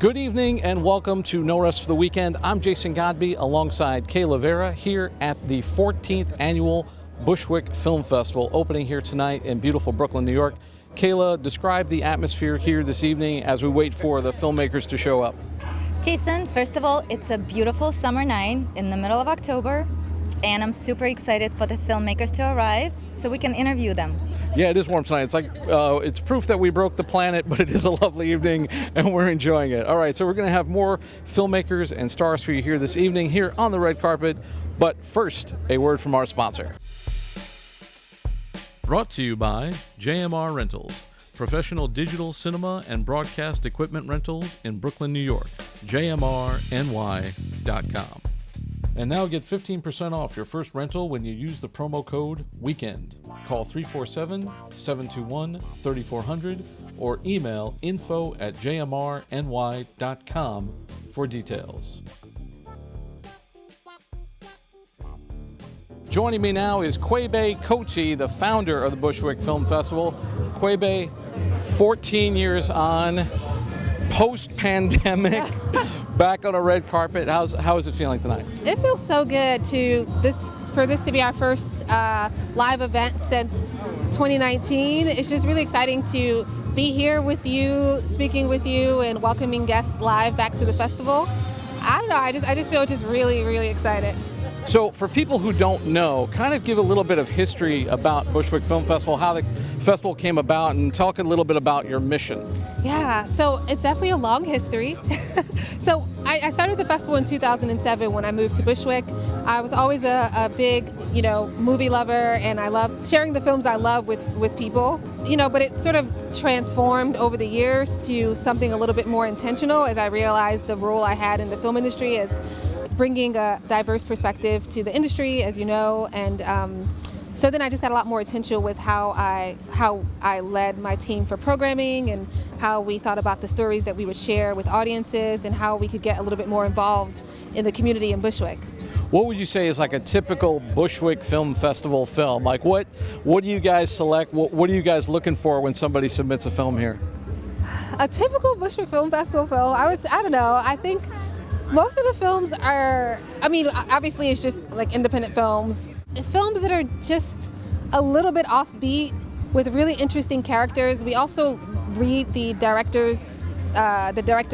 Good evening and welcome to No Rest for the Weekend. I'm Jason Godbey alongside Kayla Vera here at the 14th annual Bushwick FIlm Festival, opening here tonight in beautiful Brooklyn, New York. Kayla, describe the atmosphere here this evening as we wait for the filmmakers to show up. Jason, first of all, it's a beautiful summer night in the middle of October, and I'm super excited for the filmmakers to arrive so we can interview them. Yeah, it is warm tonight. It's like it's proof that we broke the planet, but it is a lovely evening and we're enjoying it. All right, so we're going to have more filmmakers and stars for you here this evening here on the red carpet. But first, a word from our sponsor. Brought to you by JMR Rentals, professional digital cinema and broadcast equipment rentals in Brooklyn, New York. JMRNY.com. And now get 15% off your first rental when you use the promo code WEEKEND. Call 347-721-3400 or email info@jmrny.com for details. Joining me now is Kweighbaye Kotee, the founder of the Bushwick FIlm Festival. Kweighbaye, 14 years on, post-pandemic, back on a red carpet. How is it feeling tonight? It feels so good for this to be our first live event since 2019. It's just really exciting to be here with you, speaking with you, and welcoming guests live back to the festival. I don't know. I just feel just really, really excited. So for people who don't know, kind of give a little bit of history about Bushwick FIlm Festival, how the festival came about, and talk a little bit about your mission. Yeah, so it's definitely a long history. So I started the festival in 2007 when I moved to Bushwick. I was always a big, movie lover, and I love sharing the films I love with people. But it sort of transformed over the years to something a little bit more intentional as I realized the role I had in the film industry as bringing a diverse perspective to the industry, as you know, and so then I just got a lot more attention with how I led my team for programming and how we thought about the stories that we would share with audiences and how we could get a little bit more involved in the community in Bushwick. What would you say is like a typical Bushwick FIlm Festival film? Like what do you guys select? What are you guys looking for when somebody submits a film here? A typical Bushwick FIlm Festival film, I don't know. I think most of the films are, obviously it's just like independent films. Films that are just a little bit offbeat with really interesting characters. We also read the director's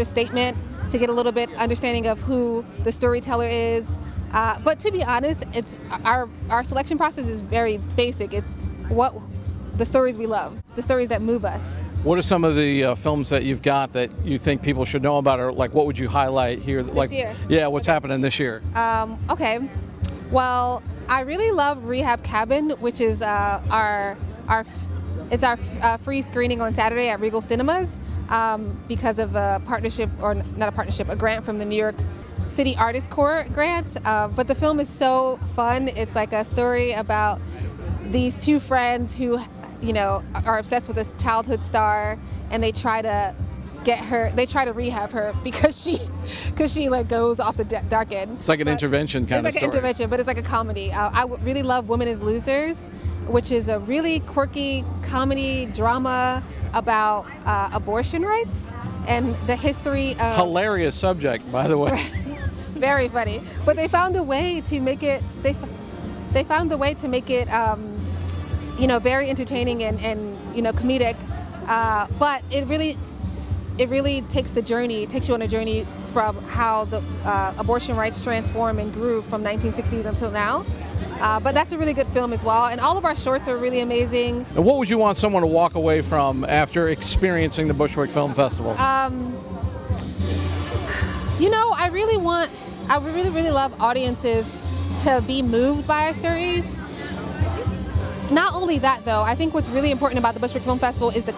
statement to get a little bit understanding of who the storyteller is. But to be honest, it's our selection process is very basic. It's what the stories we love, the stories that move us. What are some of the films that you've got that you think people should know about, or like what would you highlight here? This year? Yeah, what's happening this year? Okay, well, I really love Rehab Cabin, which is our free screening on Saturday at Regal Cinemas because of a partnership, or not a partnership, a grant from the New York City Artist Corps grant. But the film is so fun. It's like a story about these two friends who are obsessed with this childhood star, and they try to rehab her because she like goes off the dark end. It's like an intervention kind of story. It's like an intervention, but it's like a comedy. I really love Women as Losers, which is a really quirky comedy drama about abortion rights and the history of... Hilarious subject, by the way. Very funny. But they found a way to make it... They found a way to make it very entertaining and comedic, but it really takes you on a journey from how the abortion rights transformed and grew from 1960s until now. But that's a really good film as well, and all of our shorts are really amazing. And what would you want someone to walk away from after experiencing the Bushwick FIlm Festival? I really love audiences to be moved by our stories. Not only that, though, I think what's really important about the Bushwick FIlm Festival is the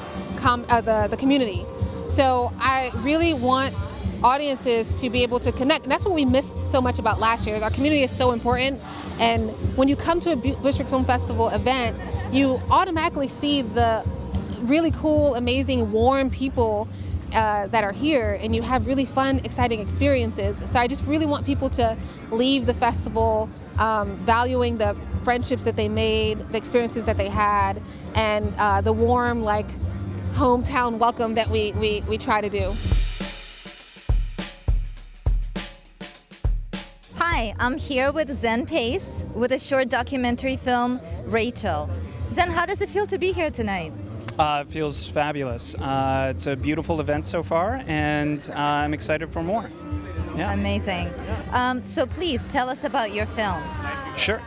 community. So I really want audiences to be able to connect, and that's what we missed so much about last year. Our community is so important, and when you come to a Bushwick FIlm Festival event, you automatically see the really cool, amazing, warm people that are here, and you have really fun, exciting experiences. So I just really want people to leave the festival valuing the friendships that they made, the experiences that they had, and the warm, hometown welcome that we try to do. Hi, I'm here with Zen Pace with a short documentary film, Rachel. Zen, how does it feel to be here tonight? It feels fabulous. It's a beautiful event so far, and I'm excited for more. Yeah. Amazing. So please tell us about your film. Sure.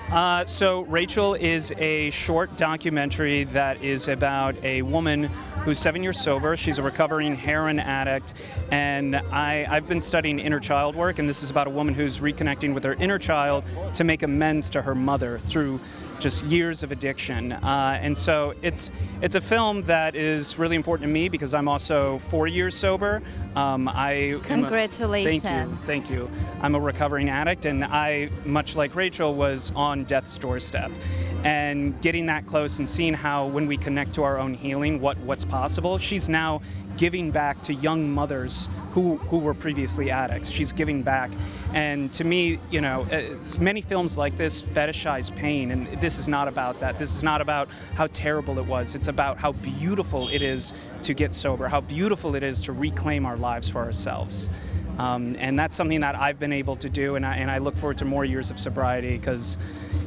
So Rachel is a short documentary that is about a woman who's 7 years sober. She's a recovering heroin addict, and I've been studying inner child work, and this is about a woman who's reconnecting with her inner child to make amends to her mother through just years of addiction. And so it's a film that is really important to me because I'm also 4 years sober. Congratulations. Thank you. I'm a recovering addict, and I, much like Rachel, was on death's doorstep. And getting that close and seeing how when we connect to our own healing, what's possible. She's now giving back to young mothers who were previously addicts. She's giving back. And to me, you know, many films like this fetishize pain, and this is not about that. This is not about how terrible it was. It's about how beautiful it is to get sober, how beautiful it is to reclaim our lives for ourselves. And that's something that I've been able to do, and I look forward to more years of sobriety because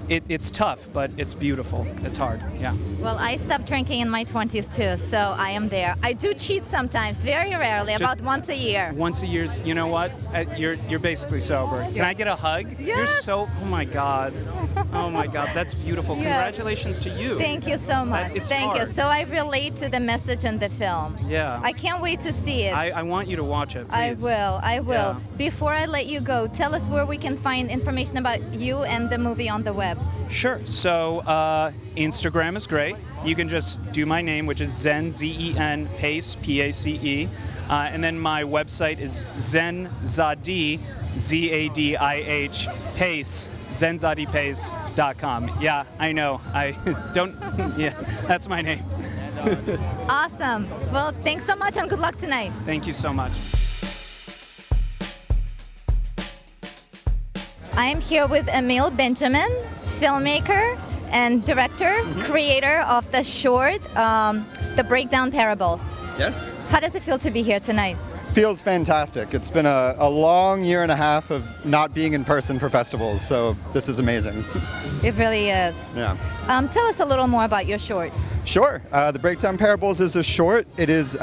it's tough, but it's beautiful. It's hard, yeah. Well, I stopped drinking in my 20s too, so I am there. I do cheat sometimes, very rarely, about once a year. Once a year, you know what? You're basically sober. Can I get a hug? Yes. You're so, oh my God. Oh my God, that's beautiful. Yes. Congratulations to you. Thank you so much. Thank you. So I relate to the message in the film. Yeah. I can't wait to see it. I want you to watch it, please. I will. Yeah. Before I let you go, tell us where we can find information about you and the movie on the web. Sure. So Instagram is great. You can just do my name, which is Zen, Z-E-N, Pace, P-A-C-E. And then my website is Zenzadih, Z-A-D-I-H, Pace, zenzadihpace.com. Yeah, I know. I don't, yeah, that's my name. Awesome. Well, thanks so much and good luck tonight. Thank you so much. I am here with Emil Benjamin, filmmaker and director, creator of the short, The Breakdown Parables. Yes. How does it feel to be here tonight? Feels fantastic. It's been a long year and a half of not being in person for festivals, so this is amazing. It really is. Yeah. Tell us a little more about your short. Sure. The Breakdown Parables is a short. It is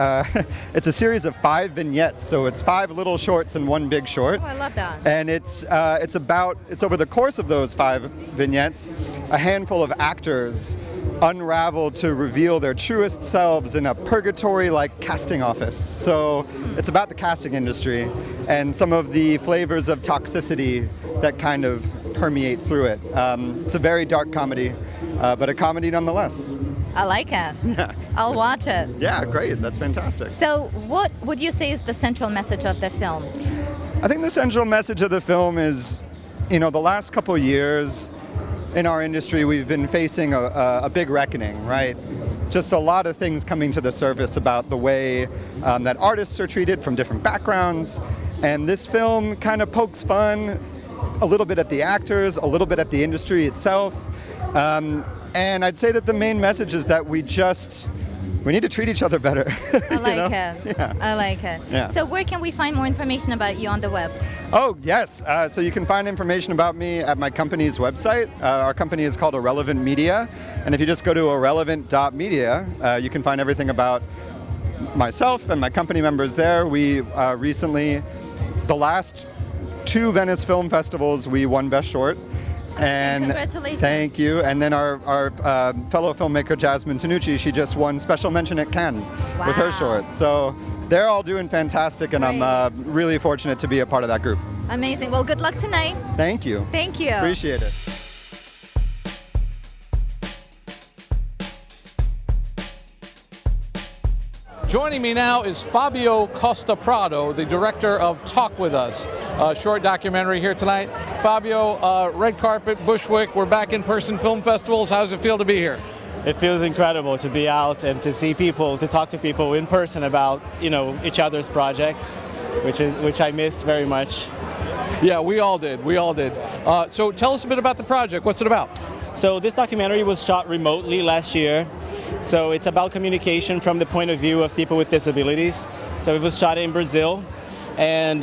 it's a series of 5 vignettes, so it's 5 little shorts and 1 big short. Oh, I love that. And it's over the course of those 5 vignettes, a handful of actors unravel to reveal their truest selves in a purgatory-like casting office. So it's about the casting industry and some of the flavors of toxicity that kind of permeate through it. It's a very dark comedy, but a comedy nonetheless. I like it. Yeah. I'll watch it. Yeah, great. That's fantastic. So what would you say is the central message of the film? I think the central message of the film is, you know, the last couple of years in our industry, we've been facing a big reckoning, right? Just a lot of things coming to the surface about the way that artists are treated from different backgrounds. And this film kind of pokes fun a little bit at the actors, a little bit at the industry itself. And I'd say that the main message is that we need to treat each other better. I like it. Yeah. I like it. Yeah. So where can we find more information about you on the web? Oh, yes. So you can find information about me at my company's website. Our company is called Irrelevant Media. And if you just go to irrelevant.media, you can find everything about myself and my company members there. We recently, the last 2 Venice Film Festivals, we won Best Short. And congratulations. Thank you. And then our fellow filmmaker Jasmine Tanucci, she just won Special Mention at Cannes with her short. So they're all doing fantastic, and Great. I'm really fortunate to be a part of that group. Amazing. Well, good luck tonight. Thank you. Thank you. Appreciate it. Joining me now is Fabio Costa Prado, the director of Talk With Us, a short documentary here tonight. Fabio, red carpet, Bushwick, we're back in person film festivals. How does it feel to be here? It feels incredible to be out and to see people, to talk to people in person about, you know, each other's projects, which I missed very much. Yeah, we all did. So tell us a bit about the project. What's it about? So this documentary was shot remotely last year. So it's about communication from the point of view of people with disabilities. So it was shot in Brazil, and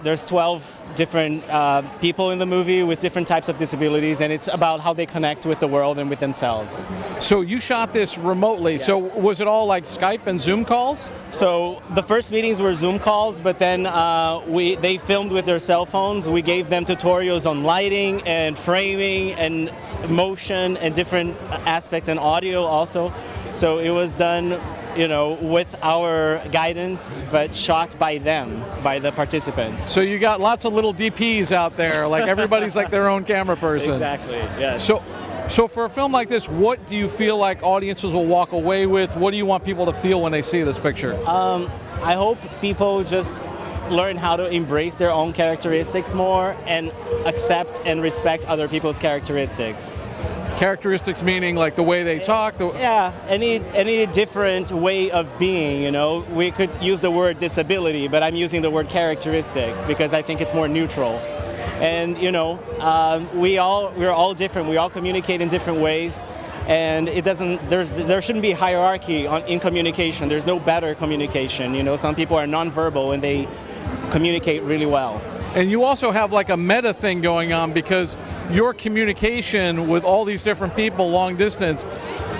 there's 12 different people in the movie with different types of disabilities, and it's about how they connect with the world and with themselves. So you shot this remotely. So was it all like Skype and Zoom calls? So the first meetings were Zoom calls, but then they filmed with their cell phones. We gave them tutorials on lighting and framing and motion and different aspects, and audio also. So it was done, with our guidance, but shot by them, by the participants. So you got lots of little DPs out there, like everybody's like their own camera person. Exactly, yes. So for a film like this, what do you feel like audiences will walk away with? What do you want people to feel when they see this picture? I hope people just learn how to embrace their own characteristics more and accept and respect other people's characteristics. Characteristics meaning like the way they talk? Yeah, any different way of being, We could use the word disability, but I'm using the word characteristic because I think it's more neutral. And, we're all different. We all communicate in different ways. And there shouldn't be hierarchy in communication. There's no better communication. Some people are nonverbal and they communicate really well. And you also have like a meta thing going on because your communication with all these different people long distance,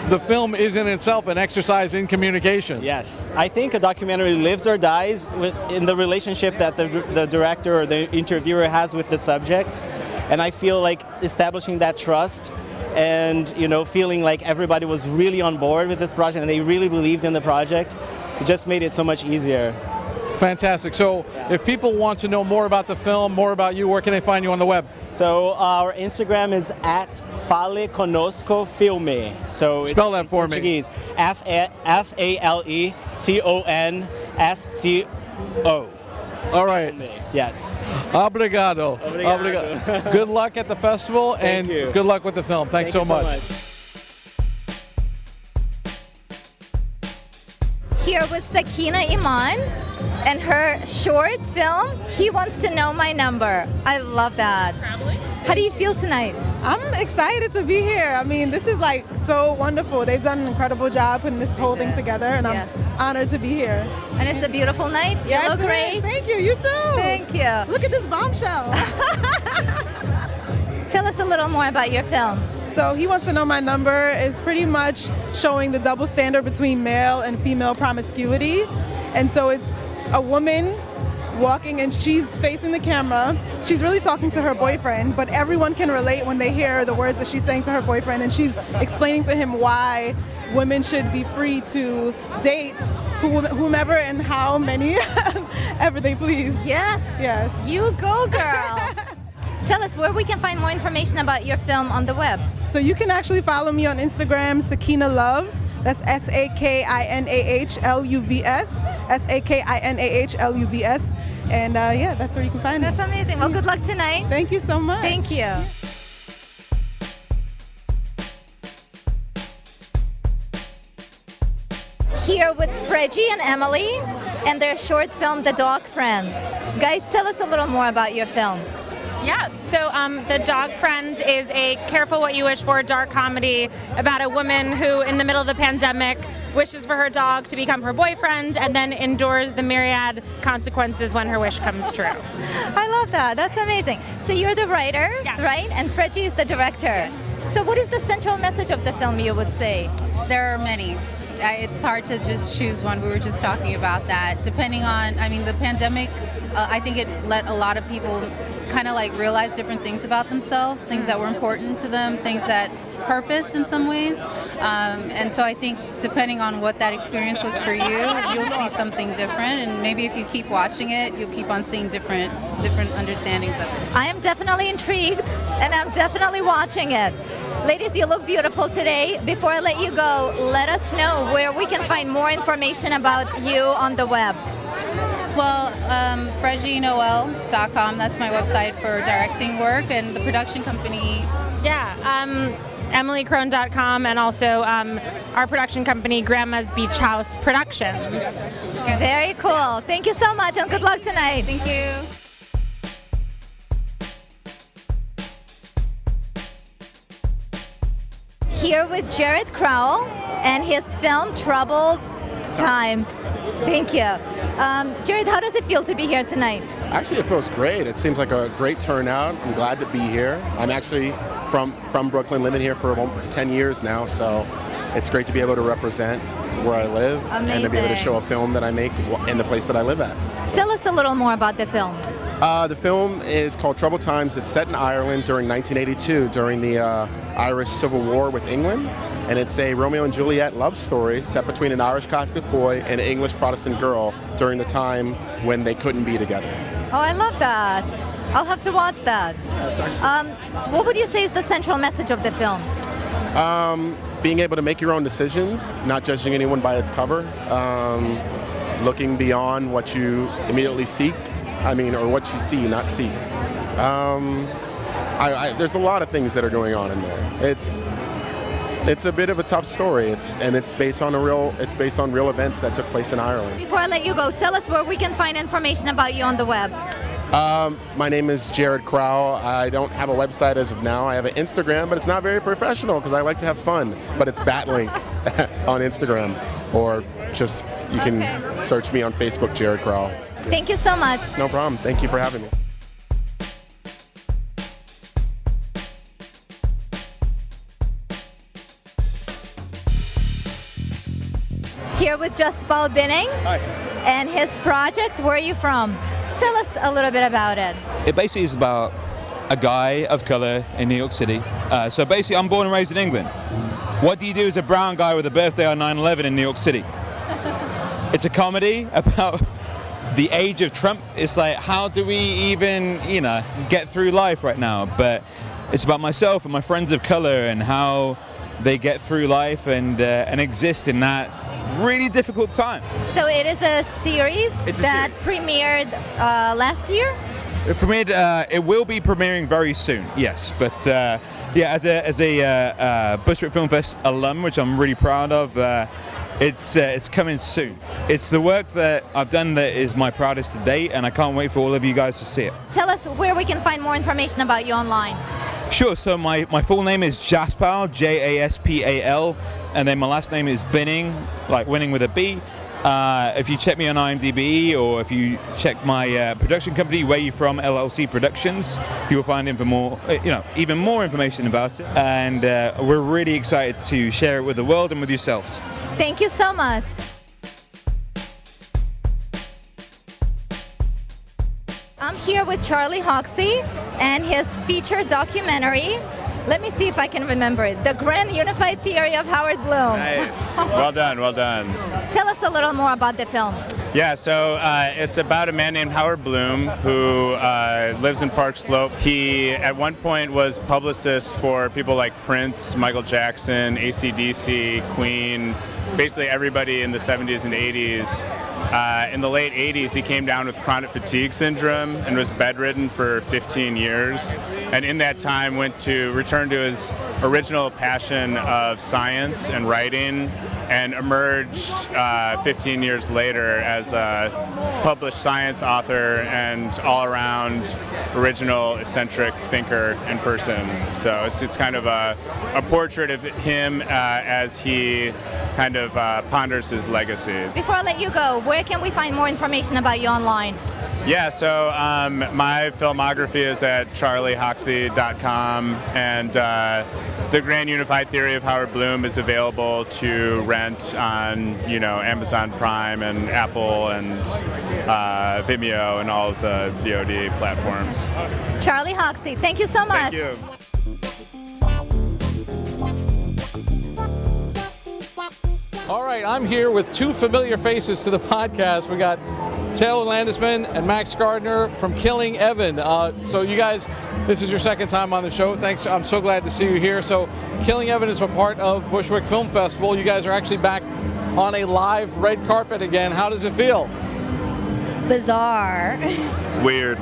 the film is in itself an exercise in communication. Yes. I think a documentary lives or dies in the relationship that the director or the interviewer has with the subject. And I feel like establishing that trust and, feeling like everybody was really on board with this project and they really believed in the project, it just made it so much easier. Fantastic. So if people want to know more about the film, more about you, where can they find you on the web? So our Instagram is @Fale Conosco Filme. So spell that for Portuguese. me. FALECONSCO. All right. Yes. Obrigado. Obrigado. Good luck at the festival and Thank you. Good luck with the film. Thanks so much. Here with Skinah Iman and her short film, He Wants to Know My Number. I love that. How do you feel tonight? I'm excited to be here. I mean, this is like so wonderful. They've done an incredible job putting this whole thing together, and I'm honored to be here. And it's a beautiful night. You look great. Thank you. You too. Thank you. Look at this bombshell. Tell us a little more about your film. So He Wants to Know My Number is pretty much showing the double standard between male and female promiscuity. And so it's a woman walking and she's facing the camera. She's really talking to her boyfriend, but everyone can relate when they hear the words that she's saying to her boyfriend, and she's explaining to him why women should be free to date whomever and how many ever they please. Yes. Yes. You go, girl. Tell us where we can find more information about your film on the web. So you can actually follow me on Instagram, Skinah Loves. That's SAKINAHLUVS. SAKINAHLUVS. And that's where you can find me. That's amazing. Well, good luck tonight. Thank you so much. Thank you. Here with Fredgy and Emily and their short film, The Dog Friend. Guys, tell us a little more about your film. Yeah, so The Dog Friend is a careful what you wish for dark comedy about a woman who, in the middle of the pandemic, wishes for her dog to become her boyfriend and then endures the myriad consequences when her wish comes true. I love that. That's amazing. So you're the writer, right? And Fredgy is the director. So what is the central message of the film, you would say? There are many. It's hard to just choose one. We were just talking about that. Depending on, the pandemic, I think it let a lot of people kind of like realize different things about themselves, things that were important to them, things that purpose in some ways. And so I think depending on what that experience was for you, you'll see something different. And maybe if you keep watching it, you'll keep on seeing different understandings of it. I am definitely intrigued, and I'm definitely watching it. Ladies, you look beautiful today. Before I let you go, let us know where we can find more information about you on the web. Well, FredgyNoel.com, that's my website for directing work, and the production company. EmilyCron.com, and also our production company, Grandma's Beach House Productions. Very cool. Thank you so much, and good luck tonight. Thank you. Here with Jared Crowelle and his film Troubled Times. Thank you. Jared, how does it feel to be here tonight? Actually, it feels great. It seems like a great turnout. I'm glad to be here. I'm actually from Brooklyn, living here for about 10 years now, so it's great to be able to represent where I live and to be able to show a film that I make in the place that I live at. Tell us a little more about the film. The film is called Troubled Times. It's set in Ireland during 1982, during the Irish Civil War with England. And it's a Romeo and Juliet love story set between an Irish Catholic boy and an English Protestant girl during the time when they couldn't be together. Oh, I love that. I'll have to watch that. What would you say is the central message of the film? Being able to make your own decisions, not judging anyone by its cover, looking beyond what you immediately seek, or what you see, not seek. There's a lot of things that are going on in there. It's a bit of a tough story. It's based on real events that took place in Ireland. Before I let you go, tell us where we can find information about you on the web. My name is Jared Crowelle. I don't have a website as of now. I have an Instagram, but it's not very professional because I like to have fun. But it's Batlink on Instagram, or just you can search me on Facebook, Jared Crowelle. Thank you so much. No problem. Thank you for having me. Here with Jaspal Binning. Hi. And his project. Where are you from? Tell us a little bit about it. It basically is about a guy of color in New York City. So basically, I'm born and raised in England. What do you do as a brown guy with a birthday on 9/11 in New York City? It's a comedy about the age of Trump. It's like, how do we even, get through life right now? But it's about myself and my friends of color and how they get through life and exist in that really difficult time. So it is a series that premiered last year? It premiered. It will be premiering very soon. Yes, but as a Bushwick FIlm Fest alum, which I'm really proud of, it's coming soon. It's the work that I've done that is my proudest to date, and I can't wait for all of you guys to see it. Tell us where we can find more information about you online. Sure. So my full name is Jaspal, Jaspal, and then my last name is Binning, like winning with a B. If you check me on IMDb, or if you check my production company, Where You From LLC Productions, you will find even more information about it. And we're really excited to share it with the world and with yourselves. Thank you so much. I'm here with Charlie Hoxie and his feature documentary. Let me see if I can remember it. The Grand Unified Theory of Howard Bloom. Nice. Well done, well done. Tell us a little more about the film. Yeah, so it's about a man named Howard Bloom who lives in Park Slope. He, at one point, was publicist for people like Prince, Michael Jackson, AC/DC, Queen, basically everybody in the 70s and 80s. In the late 80s, he came down with chronic fatigue syndrome and was bedridden for 15 years. And in that time, returned to his original passion of science and writing, and emerged 15 years later as a published science author and all-around original eccentric thinker and person. So it's kind of a portrait of him as he kind of ponders his legacy. Before I let you go, where can we find more information about you online? Yeah, so my filmography is at charliehoxie.com, and The Grand Unified Theory of Howard Bloom is available to rent on, Amazon Prime and Apple and Vimeo and all of the VOD platforms. Charlie Hoxie, thank you so much. Thank you. All right, I'm here with two familiar faces to the podcast. We got Taylor Landesman and Max Gardner from Killing Evan. So you guys, this is your second time on the show. Thanks. I'm so glad to see you here. So Killing Evan is a part of Bushwick FIlm Festival. You guys are actually back on a live red carpet again. How does it feel? Bizarre. Weird.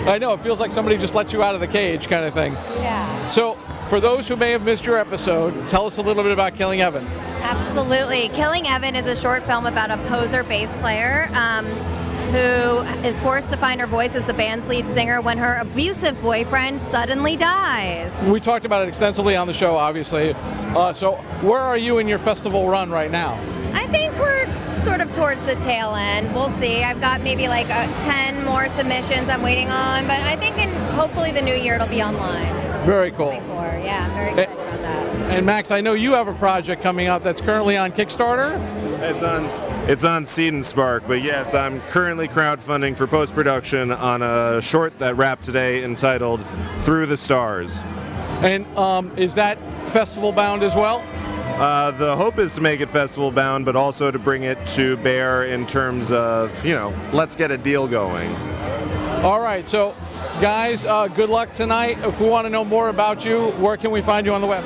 I know, it feels like somebody just let you out of the cage kind of thing. Yeah. So for those who may have missed your episode, tell us a little bit about Killing Evan. Absolutely. Killing Evan is a short film about a poser bass player who is forced to find her voice as the band's lead singer when her abusive boyfriend suddenly dies. We talked about it extensively on the show, obviously. So where are you in your festival run right now? I think we're sort of towards the tail end. We'll see. I've got maybe like 10 more submissions I'm waiting on, but I think hopefully the new year it'll be online. Very cool. Yeah, I'm very excited about that. And Max, I know you have a project coming out that's currently on Kickstarter. It's on Seed and Spark, but yes, I'm currently crowdfunding for post-production on a short that wrapped today entitled Through the Stars. And is that festival bound as well? The hope is to make it festival bound, but also to bring it to bear in terms of, let's get a deal going. All right, so guys, good luck tonight. If we want to know more about you, where can we find you on the web?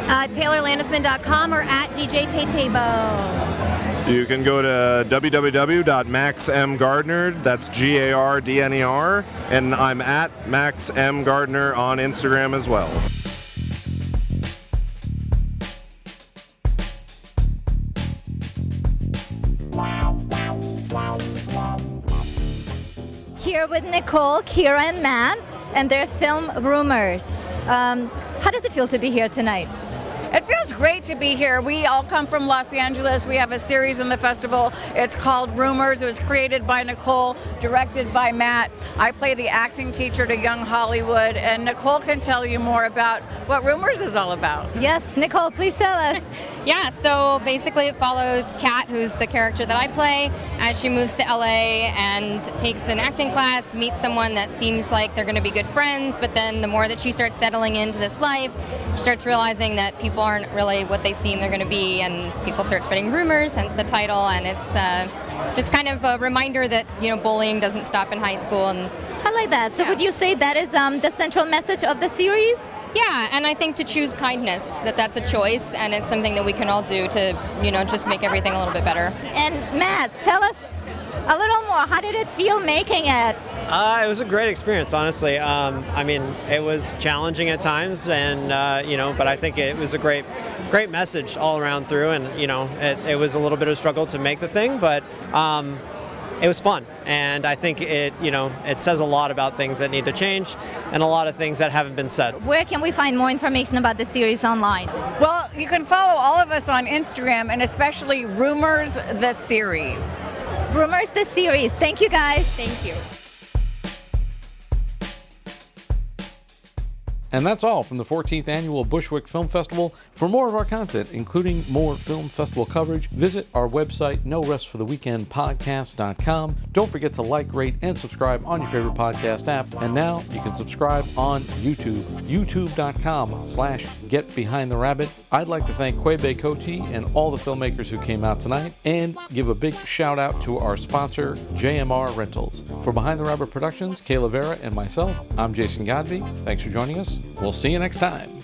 TaylorLandisman.com or at DJ Taytabo. You can go to www.maxmgardner, that's Gardner, and I'm at maxmgardner on Instagram as well. Here with Nicole, Kira, and Matt, and their film Rumors. How does it feel to be here tonight? It feels great to be here. We all come from Los Angeles. We have a series in the festival. It's called Rumors. It was created by Nicole, directed by Matt. I play the acting teacher to young Hollywood, and Nicole can tell you more about what Rumors is all about. Yes, Nicole, please tell us. Yeah, so basically it follows Kat, who's the character that I play, as she moves to LA and takes an acting class, meets someone that seems like they're going to be good friends, but then the more that she starts settling into this life, she starts realizing that people aren't really what they seem they're going to be, and people start spreading rumors, hence the title, and it's just kind of a reminder that, bullying doesn't stop in high school. And I like that. So would you say that is the central message of the series? Yeah, and I think to choose kindness, that's a choice, and it's something that we can all do to, just make everything a little bit better. And Matt, tell us a little more. How did it feel making it? It was a great experience, honestly. It was challenging at times, and but I think it was a great message all around through, and it was a little bit of a struggle to make the thing, but it was fun, and I think it says a lot about things that need to change, and a lot of things that haven't been said. Where can we find more information about the series online? Well, you can follow all of us on Instagram, and especially Rumors the series. Rumors the series. Thank you, guys. Thank you. And that's all from the 14th Annual Bushwick Film Festival. For more of our content, including more film festival coverage, visit our website, norestfortheweekendpodcast.com. Don't forget to like, rate, and subscribe on your favorite podcast app. And now you can subscribe on YouTube, youtube.com/getbehindtherabbit. I'd like to thank Kweighbaye Kotee and all the filmmakers who came out tonight, and give a big shout out to our sponsor, JMR Rentals. For Behind the Rabbit Productions, Kayla, Vera, and myself, I'm Jason Godbey. Thanks for joining us. We'll see you next time.